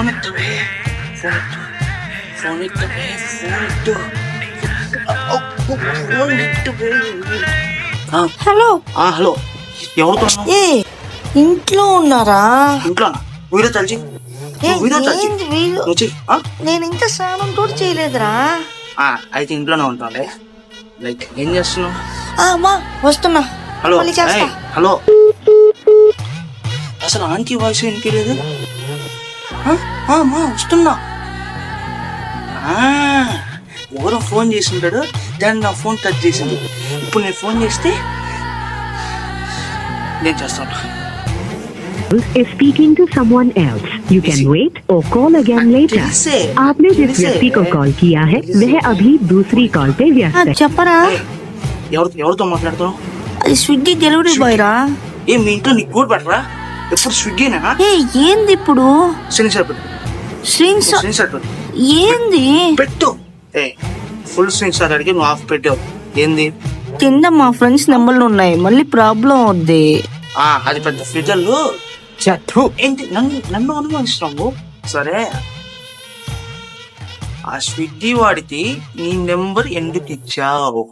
Phone ఎత్తవే, phone ఎత్తు, phone ఎత్తవే, phone ఎత్తు, phone ఎత్తవే. Hello hello, ఎవరితో ఉన్నావు? ఏ ఇంట్లో ఉన్నారా? ఇంట్లోనా? వీడియో తలిచి ఏంది వీళ్ళు? నేను ఇంకా స్నానం కూడా చేయలేదురా. అయితే ఇంట్లోనే ఉంటాలే. లైక్ ఏం చేస్తున్నావు? అమ్మా వస్తున్నా. హలో మళ్ళీ చేస్తా. హలో, అసలు ఆంటీ వాయిస్ వినిపించలేదు. అమ్మా వస్తున్నా. ఎవరో ఫోన్ చేసింటాడు, దాన్ని నా ఫోన్ టచ్ చేసింది. ఇప్పుడు నేను ఫోన్ చేస్తే నేను చేస్తాను. is speaking to someone else. You can wait or call again later. आपने जिस व्यक्ति को कॉल किया है वह अभी दूसरी कॉल पे व्यस्त है. చెప్పరా? ఎవరితో మాట్లాడుతున్నావు? అది స్విగ్గీ డెలివరీ బాయ్ రా. మీ ఇంట్లో నీకు కూడా పెట్టరా? ఎప్పుడు స్విగ్గీనా? ఏంది ఇప్పుడు? స్క్రీన్ పెట్టు. స్క్రీన్ షాట్ పెట్టు. ఏంది పెట్టు. ఫుల్ స్క్రీన్ షాట్ అడిగి నువ్వు ఆఫ్ పెట్టావు. ఏంది? కింద మా ఫ్రెండ్స్ నెంబర్లు ఉన్నాయి, మళ్ళీ ప్రాబ్లం అవుద్ది. అది పెద్ద ఫ్యూచర్లు ఏంటి? నన్ను అనుమానిస్తున్నావు. సరే, ఆ స్విగ్గీ వాడికి నీ నెంబర్ ఎందుకు ఇచ్చావు?